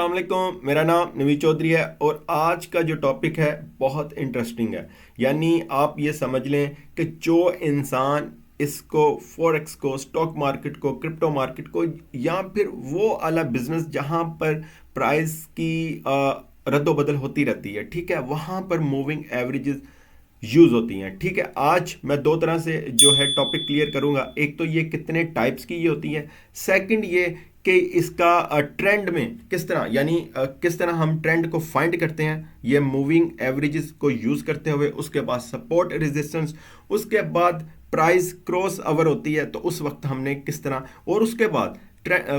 अस्सलाम वालेकुम, मेरा नाम नवीद चौधरी है और आज का जो टॉपिक है बहुत इंटरेस्टिंग है। यानी आप ये समझ लें कि जो इंसान इसको फॉरेक्स को, स्टॉक मार्केट को, क्रिप्टो मार्केट को या फिर वो वाला बिजनेस जहाँ पर प्राइस की रद्दोबदल होती रहती है, ठीक है, वहाँ पर मूविंग एवरेजेस यूज होती हैं। ठीक है, आज मैं दो तरह से जो है टॉपिक क्लियर करूंगा। एक तो ये कितने टाइप्स की ये होती है, सेकंड ये कि इसका ट्रेंड में किस तरह, यानी किस तरह हम ट्रेंड को फाइंड करते हैं ये मूविंग एवरेजेस को यूज करते हुए। उसके बाद सपोर्ट रेजिस्टेंस, उसके बाद प्राइस क्रॉस ओवर होती है तो उस वक्त हमने किस तरह, और उसके बाद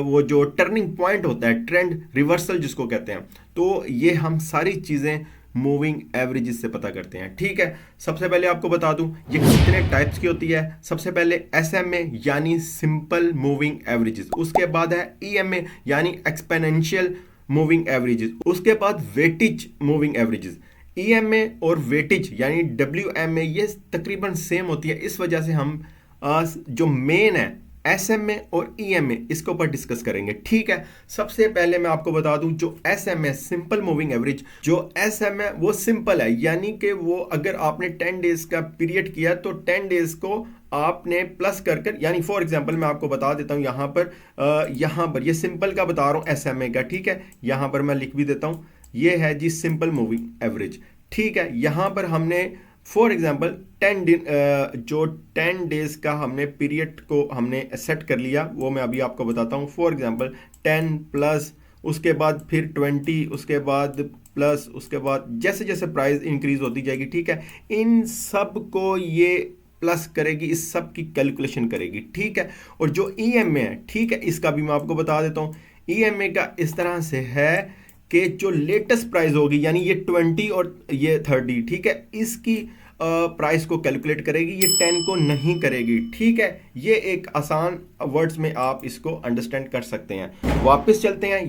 वो जो टर्निंग पॉइंट होता है, ट्रेंड रिवर्सल जिसको कहते हैं, तो ये हम सारी चीजें मूविंग एवरेजेस से पता करते हैं। ठीक है, सबसे पहले आपको बता दूं ये कितने टाइप्स की होती है। सबसे पहले एसएमए यानी सिंपल मूविंग एवरेजेस, उसके बाद है ईएमए यानी एक्सपोनेंशियल मूविंग एवरेजेस, उसके बाद वेटेज मूविंग एवरेजेस। ईएमए और वेटेज यानी डब्ल्यूएमए ये तकरीबन सेम होती है। इस वजह से हम जो मेन है एसएमए और ईएमए इसके ऊपर डिस्कस करेंगे। ठीक है, सबसे पहले मैं आपको बता दूं जो एसएमए सिंपल मूविंग एवरेज, जो एसएमए वो सिंपल है, यानी कि वो अगर आपने 10 डेज का पीरियड किया तो 10 डेज को आपने प्लस कर कर, यानी फॉर एग्जांपल मैं आपको बता देता हूं यहां पर ये सिंपल का बता रहा हूं एसएमए का। ठीक है, यहां पर मैं लिख भी देता हूं, ये है जी सिंपल मूविंग एवरेज। ठीक है, यहां पर हमने फॉर एग्जाम्पल 10 दिन जो 10 डेज का हमने पीरियड को हमने सेट कर लिया, वो मैं अभी आपको बताता हूँ। फॉर एग्जाम्पल 10 प्लस, उसके बाद फिर 20, उसके बाद प्लस, उसके बाद जैसे जैसे प्राइस इंक्रीज होती जाएगी, ठीक है, इन सब को ये प्लस करेगी, इस सब की कैलकुलेशन करेगी। ठीक है, और जो ईएमए है, ठीक है, इसका भी मैं आपको बता देता हूँ। ईएमए का इस तरह से है कि जो लेटेस्ट प्राइस होगी, यानी ये 20 और ये 30, ठीक है, इसकी प्राइस को कैलकुलेट करेगी, ये 10 को नहीं करेगी। ठीक है, ये एक आसान वर्ड्स में आप इसको अंडरस्टैंड कर सकते हैं। वापस चलते हैं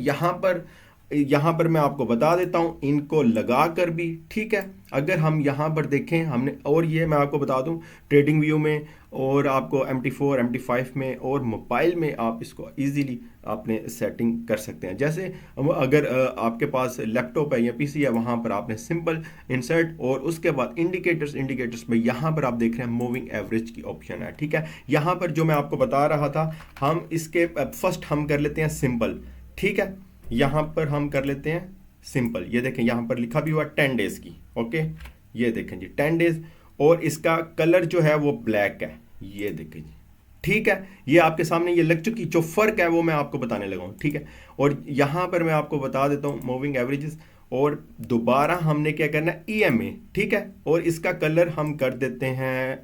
यहाँ पर मैं आपको बता देता हूँ इनको लगा कर भी। ठीक है, अगर हम यहाँ पर देखें हमने, और ये मैं आपको बता दूँ ट्रेडिंग व्यू में और आपको MT4 MT5 में और मोबाइल में आप इसको इजीली आपने सेटिंग कर सकते हैं। जैसे अगर आपके पास लैपटॉप है या पीसी है, वहाँ पर आपने सिंपल इंसर्ट और उसके बाद इंडिकेटर्स में यहाँ पर आप देख रहे हैं मूविंग एवरेज की ऑप्शन है। ठीक है, यहाँ पर जो मैं आपको बता रहा था, हम इसके फर्स्ट हम कर लेते हैं सिंपल। ठीक है, यहाँ पर हम कर लेते हैं सिंपल। ये देखें यहाँ पर लिखा भी हुआ 10 डेज की। ओके, ये देखें जी 10 डेज, और इसका कलर जो है वो ब्लैक है, ये देखें जी। ठीक है, ये आपके सामने ये लग चुकी, जो फर्क है वो मैं आपको बताने लगा हूँ। ठीक है, और यहाँ पर मैं आपको बता देता हूँ मूविंग एवरेजेस, और दोबारा हमने क्या करना है ईएमए। ठीक है, और इसका कलर हम कर देते हैं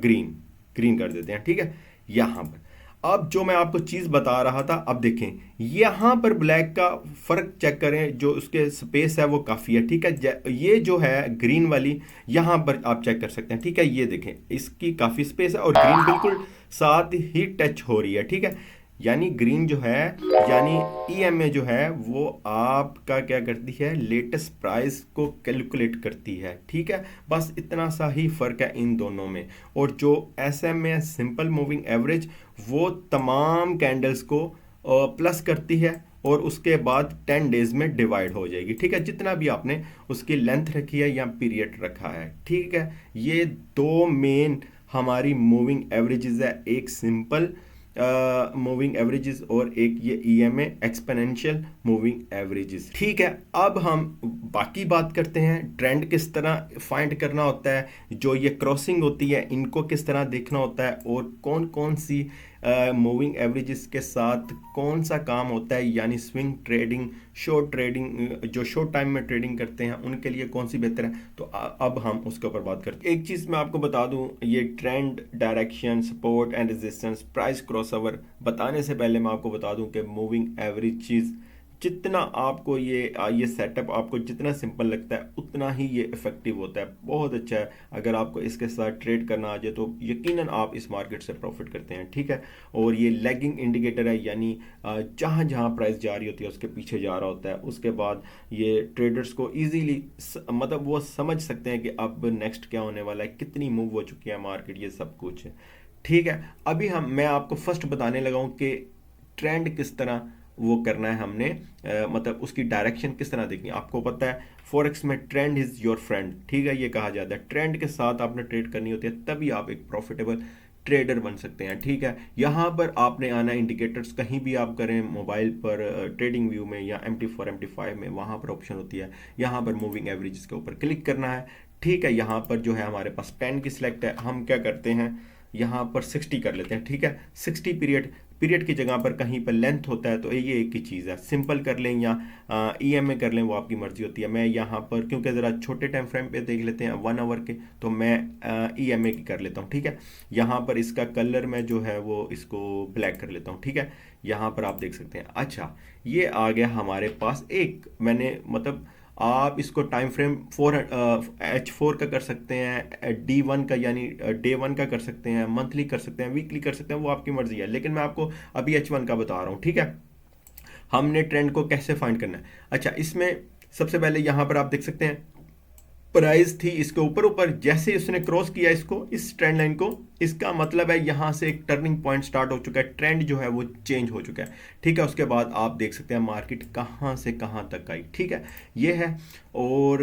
ग्रीन कर देते हैं। ठीक है, यहाँ पर अब जो मैं आपको चीज बता रहा था, अब देखें यहां पर ब्लैक का फर्क चेक करें, जो उसके स्पेस है वो काफी है। ठीक है, ये जो है ग्रीन वाली यहां पर आप चेक कर सकते हैं। ठीक है, ये देखें इसकी काफी स्पेस है और ग्रीन बिल्कुल साथ ही टच हो रही है। ठीक है, यानी ग्रीन जो है, यानी ईएमए जो है वो आपका क्या करती है, लेटेस्ट प्राइस को कैलकुलेट करती है। ठीक है, बस इतना सा ही फर्क है इन दोनों में। और जो एसएमए सिंपल मूविंग एवरेज, वो तमाम कैंडल्स को प्लस करती है और उसके बाद 10 डेज में डिवाइड हो जाएगी। ठीक है, जितना भी आपने उसकी लेंथ रखी है या पीरियड रखा है। ठीक है, ये दो मेन हमारी मूविंग एवरेजेस है, एक सिंपल मूविंग एवरेजेस और एक ये ईएमए एक्सपोनेंशियल मूविंग एवरेजेस। ठीक है, अब हम बाकी बात करते हैं ट्रेंड किस तरह फाइंड करना होता है, जो ये क्रॉसिंग होती है इनको किस तरह देखना होता है, और कौन कौन सी मूविंग एवरेजेस के साथ कौन सा काम होता है, यानी स्विंग ट्रेडिंग, शॉर्ट ट्रेडिंग, जो शॉर्ट टाइम में ट्रेडिंग करते हैं उनके लिए कौन सी बेहतर है। तो अब हम उसके ऊपर बात करते हैं। एक चीज़ मैं आपको बता दूं, ये trend, direction, support and resistance, price crossover बताने से पहले मैं आपको बता दूं कि मूविंग एवरेज चीज़ जितना आपको ये सेटअप आपको जितना सिंपल लगता है उतना ही ये इफेक्टिव होता है, बहुत अच्छा है। अगर आपको इसके साथ ट्रेड करना आ जाए तो यकीनन आप इस मार्केट से प्रॉफिट करते हैं। ठीक है, और ये लैगिंग इंडिकेटर है, यानी जहाँ जहाँ प्राइस जा रही होती है उसके पीछे जा रहा होता है। उसके बाद ये ट्रेडर्स को इजीली मतलब वो समझ सकते हैं कि अब नेक्स्ट क्या होने वाला है, कितनी मूव हो चुकी है मार्केट, ये सब कुछ है। ठीक है, अभी मैं आपको फर्स्ट बताने लगा हूँ कि ट्रेंड किस तरह वो करना है हमने, मतलब उसकी डायरेक्शन किस तरह देखनी है। आपको पता है फॉरेक्स में ट्रेंड इज योर फ्रेंड, ठीक है, ये कहा जाता है। ट्रेंड के साथ आपने ट्रेड करनी होती है, तभी आप एक प्रॉफिटेबल ट्रेडर बन सकते हैं, ठीक है। यहाँ पर आपने आना इंडिकेटर्स, कहीं भी आप करें मोबाइल पर ट्रेडिंग व्यू में या MT4 MT5 में, वहाँ पर ऑप्शन होती है, यहाँ पर मूविंग एवरेज के ऊपर क्लिक करना है, ठीक है। यहाँ पर जो है हमारे पास 10 की सिलेक्ट है, हम क्या करते हैं यहाँ पर 60 कर लेते हैं, ठीक है। 60 पीरियड की जगह पर कहीं पर लेंथ होता है, तो ये एक ही चीज़ है, सिंपल कर लें या EMA कर लें, वो आपकी मर्जी होती है। मैं यहाँ पर क्योंकि ज़रा छोटे टाइम फ्रेम पे देख लेते हैं 1 आवर के, तो मैं EMA की कर लेता हूँ, ठीक है। यहाँ पर इसका कलर मैं जो है वो इसको ब्लैक कर लेता हूँ, ठीक है। यहाँ पर आप देख सकते हैं। अच्छा, ये आ गया हमारे पास एक, मैंने मतलब आप इसको टाइम फ्रेम H4 का कर सकते हैं, D1 का यानी डे 1 का कर सकते हैं, मंथली कर सकते हैं, वीकली कर सकते हैं, वो आपकी मर्जी है, लेकिन मैं आपको अभी H1 का बता रहा हूँ, ठीक है। हमने ट्रेंड को कैसे फाइंड करना है। अच्छा, इसमें सबसे पहले यहाँ पर आप देख सकते हैं प्राइस थी इसके ऊपर ऊपर, जैसे उसने क्रॉस किया इसको, इस ट्रेंड लाइन को, इसका मतलब है यहाँ से एक टर्निंग पॉइंट स्टार्ट हो चुका है, ट्रेंड जो है वो चेंज हो चुका है, ठीक है। उसके बाद आप देख सकते हैं मार्केट कहाँ से कहाँ तक आई, ठीक है, ये है। और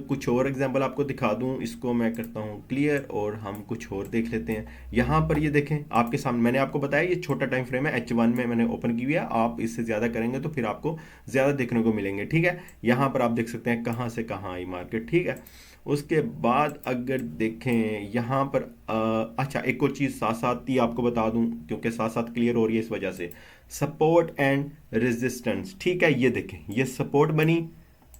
कुछ और एग्जांपल आपको दिखा दूं, इसको मैं करता हूँ क्लियर और हम कुछ और देख लेते हैं। यहाँ पर ये देखें आपके सामने, मैंने आपको बताया ये छोटा टाइम फ्रेम है, H1 में मैंने ओपन की हुई है, आप इससे ज़्यादा करेंगे तो फिर आपको ज़्यादा देखने को मिलेंगे, ठीक है। यहाँ पर आप देख सकते हैं कहाँ से कहाँ आई मार्केट, ठीक है। उसके बाद अगर देखें यहाँ पर अच्छा, एक और चीज़ साथ साथ ही आपको बता दूं, क्योंकि साथ साथ क्लियर हो रही है इस वजह से, सपोर्ट एंड रेजिस्टेंस, ठीक है। ये देखें, ये सपोर्ट बनी,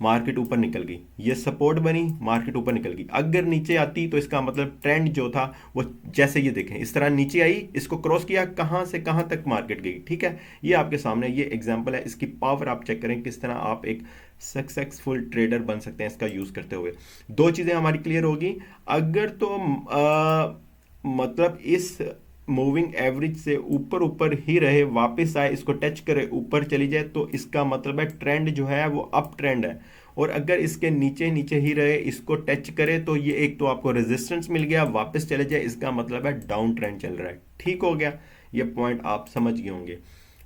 मार्केट ऊपर निकल गई, ये सपोर्ट बनी, मार्केट ऊपर निकल गई। अगर नीचे आती तो इसका मतलब ट्रेंड जो था वो, जैसे ये देखें इस तरह नीचे आई, इसको क्रॉस किया, कहाँ से कहाँ तक मार्केट गई, ठीक है। ये आपके सामने ये एग्जांपल है, इसकी पावर आप चेक करें किस तरह आप एक सक्सेसफुल ट्रेडर बन सकते हैं इसका यूज करते हुए। दो चीजें हमारी क्लियर होगी। अगर तो मतलब इस मूविंग एवरेज से ऊपर ऊपर ही रहे, वापस आए, इसको टच करे, ऊपर चली जाए, तो इसका मतलब है ट्रेंड जो है वो अप ट्रेंड है। और अगर इसके नीचे नीचे ही रहे, इसको टच करे, तो ये एक तो आपको रेजिस्टेंस मिल गया, वापस चले जाए, इसका मतलब है डाउन ट्रेंड चल रहा है, ठीक हो गया। ये पॉइंट आप समझ गए होंगे।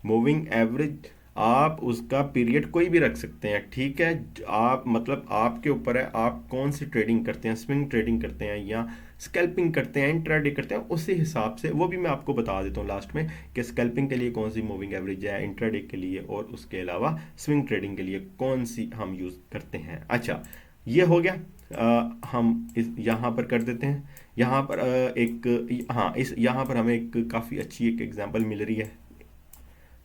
मूविंग एवरेज आप उसका पीरियड कोई भी रख सकते हैं, ठीक है। आप मतलब आपके ऊपर है, आप कौन सी ट्रेडिंग करते हैं, स्विंग ट्रेडिंग करते हैं या स्कैल्पिंग करते हैं, इंट्राडे करते हैं, उसी हिसाब से वो भी मैं आपको बता देता हूँ लास्ट में कि स्कैल्पिंग के लिए कौन सी मूविंग एवरेज है, इंट्राडे के लिए, और उसके अलावा स्विंग ट्रेडिंग के लिए कौन सी हम यूज़ करते हैं। अच्छा, ये हो गया। हम इस यहाँ पर कर देते हैं, यहाँ पर एक हाँ, इस यहाँ पर हमें एक काफ़ी अच्छी एक एग्जांपल मिल रही है,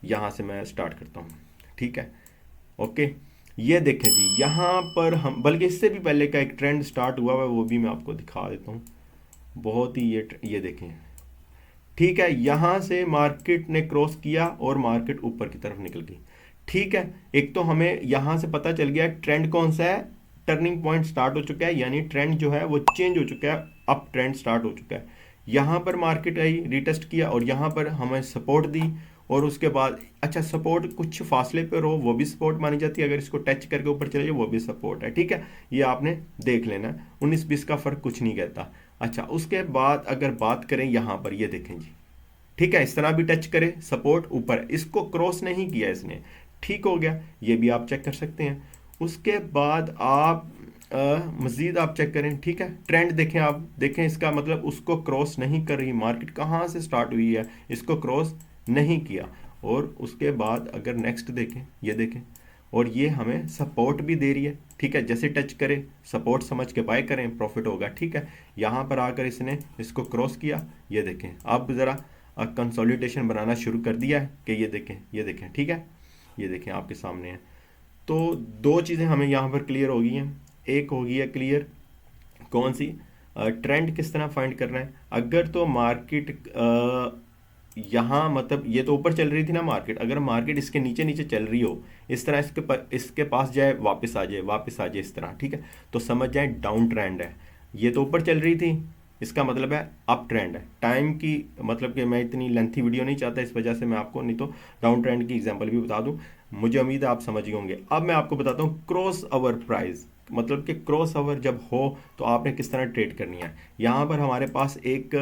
यहाँ से मैं स्टार्ट करता हूँ, ठीक है। ओके, ये देखें जी, यहाँ पर हम, बल्कि इससे भी पहले का एक ट्रेंड स्टार्ट हुआ है, वो भी मैं आपको दिखा देता हूँ। बहुत ही ये देखें, ठीक है, यहाँ से मार्केट ने क्रॉस किया और मार्केट ऊपर की तरफ निकल गई, ठीक है। एक तो हमें यहाँ से पता चल गया ट्रेंड कौन सा है, टर्निंग पॉइंट स्टार्ट हो चुका है, यानी ट्रेंड जो है वो चेंज हो चुका है, अप ट्रेंड स्टार्ट हो चुका है। यहाँ पर मार्केट आई, रिटेस्ट किया, और यहाँ पर हमें सपोर्ट दी, और उसके बाद अच्छा, सपोर्ट कुछ फासले पर हो वो भी सपोर्ट मानी जाती है, अगर इसको टच करके ऊपर चले जाए वो भी सपोर्ट है, ठीक है। ये आपने देख लेना, 19-20 का फर्क कुछ नहीं कहता। अच्छा, उसके बाद अगर बात करें यहाँ पर, ये देखें जी, ठीक है, इस तरह भी टच करे, सपोर्ट ऊपर, इसको क्रॉस नहीं किया इसने, ठीक हो गया, ये भी आप चेक कर सकते हैं। उसके बाद आप मज़ीद आप चेक करें, ठीक है, ट्रेंड देखें, आप देखें, इसका मतलब उसको क्रॉस नहीं कर रही, मार्केट कहाँ से स्टार्ट हुई है, इसको क्रॉस नहीं किया। और उसके बाद अगर नेक्स्ट देखें, ये देखें, और ये हमें सपोर्ट भी दे रही है, ठीक है। जैसे टच करें, सपोर्ट समझ के बाय करें, प्रॉफिट होगा, ठीक है। यहाँ पर आकर इसने इसको क्रॉस किया, ये देखें, अब ज़रा कंसोलिडेशन बनाना शुरू कर दिया है कि ये देखें, ये देखें, ठीक है, ये देखें आपके सामने है। तो दो चीज़ें हमें यहाँ पर क्लियर हो गई हैं। एक हो गई है क्लियर, कौन सी, ट्रेंड किस तरह फाइंड करना है। अगर तो मार्केट यहाँ मतलब ये तो ऊपर चल रही थी ना मार्केट, अगर मार्केट इसके नीचे नीचे चल रही हो, इस तरह इसके पास जाए, वापस आ जाए, वापस आ जाए, इस तरह, ठीक है, तो समझ जाए डाउन ट्रेंड है। ये तो ऊपर चल रही थी, इसका मतलब है अप ट्रेंड है। टाइम की मतलब कि मैं इतनी लेंथी वीडियो नहीं चाहता, इस वजह से मैं आपको नहीं तो डाउन ट्रेंड की एग्जांपल भी बता दूं। मुझे उम्मीद है आप समझ गए होंगे। अब मैं आपको बताता हूँ क्रॉस ओवर प्राइस, मतलब कि क्रॉस ओवर जब हो तो आपने किस तरह ट्रेड करनी है। यहाँ पर हमारे पास एक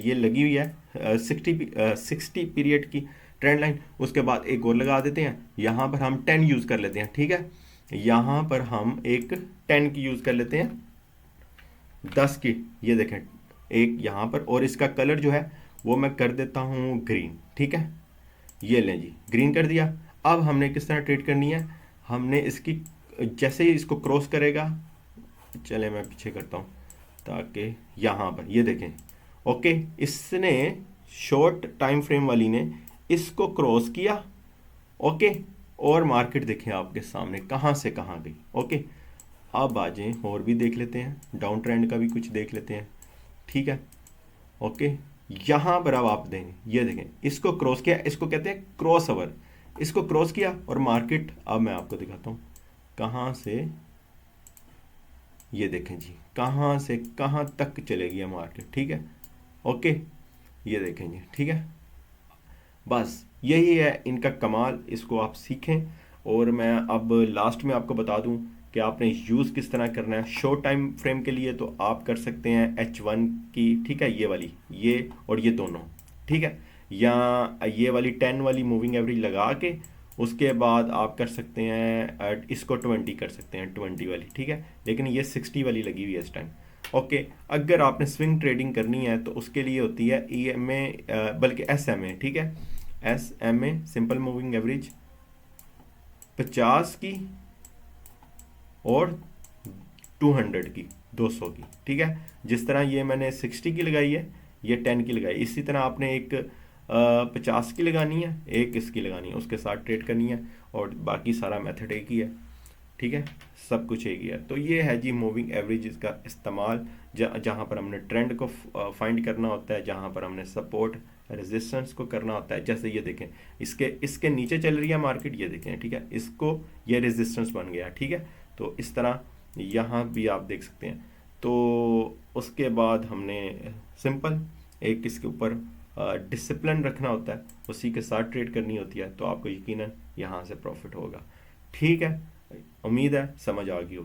ये लगी हुई है 60 पीरियड की ट्रेंड लाइन। उसके बाद एक और लगा देते हैं, यहाँ पर हम 10 यूज़ कर लेते हैं, ठीक है। यहाँ पर हम एक 10 की यूज़ कर लेते हैं, 10 की, ये देखें एक यहाँ पर, और इसका कलर जो है वो मैं कर देता हूँ ग्रीन, ठीक है। ये लें जी, ग्रीन कर दिया। अब हमने किस तरह ट्रेड करनी है, हमने इसकी जैसे ही इसको क्रॉस करेगा, चले मैं पीछे करता हूँ ताकि यहाँ पर ये देखें, ओके, इसने शॉर्ट टाइम फ्रेम वाली ने इसको क्रॉस किया, ओके, और मार्केट देखें आपके सामने कहाँ से कहाँ गई, ओके। अब आ जाएं और भी देख लेते हैं, डाउन ट्रेंड का भी कुछ देख लेते हैं, ठीक है, ओके। यहाँ पर अब आप देंगे, ये देखें इसको क्रॉस किया, इसको कहते हैं क्रॉस ओवर, इसको क्रॉस किया और मार्केट, अब मैं आपको दिखाता हूँ कहाँ से, ये देखें जी कहाँ से कहाँ तक चलेगी है मार्केट, ठीक है, ओके, ये देखें जी, ठीक है। बस यही है इनका कमाल, इसको आप सीखें। और मैं अब लास्ट में आपको बता दूं कि आपने यूज़ किस तरह करना है। शॉर्ट टाइम फ्रेम के लिए तो आप कर सकते हैं H1 की, ठीक है, ये वाली, ये और ये दोनों, ठीक है, या ये वाली 10 वाली मूविंग एवरेज लगा के उसके बाद आप कर सकते हैं इसको 20 कर सकते हैं, 20 वाली, ठीक है। लेकिन ये 60 वाली लगी हुई है इस टाइम, ओके। अगर आपने स्विंग ट्रेडिंग करनी है तो उसके लिए होती है EMA, बल्कि SMA, ठीक है, SMA सिंपल मूविंग एवरेज 50 की और 200 की, 200 की, ठीक है। जिस तरह ये मैंने 60 की लगाई है, ये 10 की लगाई, इसी तरह आपने एक 50 की लगानी है, एक इसकी लगानी है, उसके साथ ट्रेड करनी है, और बाकी सारा मेथड एक ही है, ठीक है, सब कुछ एक ही है। तो ये है जी मूविंग एवरेज का इस्तेमाल, जहाँ पर हमने ट्रेंड को फाइंड करना होता है, जहाँ पर हमने सपोर्ट रेजिस्टेंस को करना होता है। जैसे ये देखें, इसके नीचे चल रही है मार्केट, ये देखें, ठीक है, इसको ये रेजिस्टेंस बन गया, ठीक है। तो इस तरह यहाँ भी आप देख सकते हैं। तो उसके बाद हमने सिंपल एक इसके ऊपर डिसिप्लिन रखना होता है, उसी के साथ ट्रेड करनी होती है, तो आपको यकीनन यहाँ से प्रॉफिट होगा, ठीक है। उम्मीद है समझ आ गई होगी।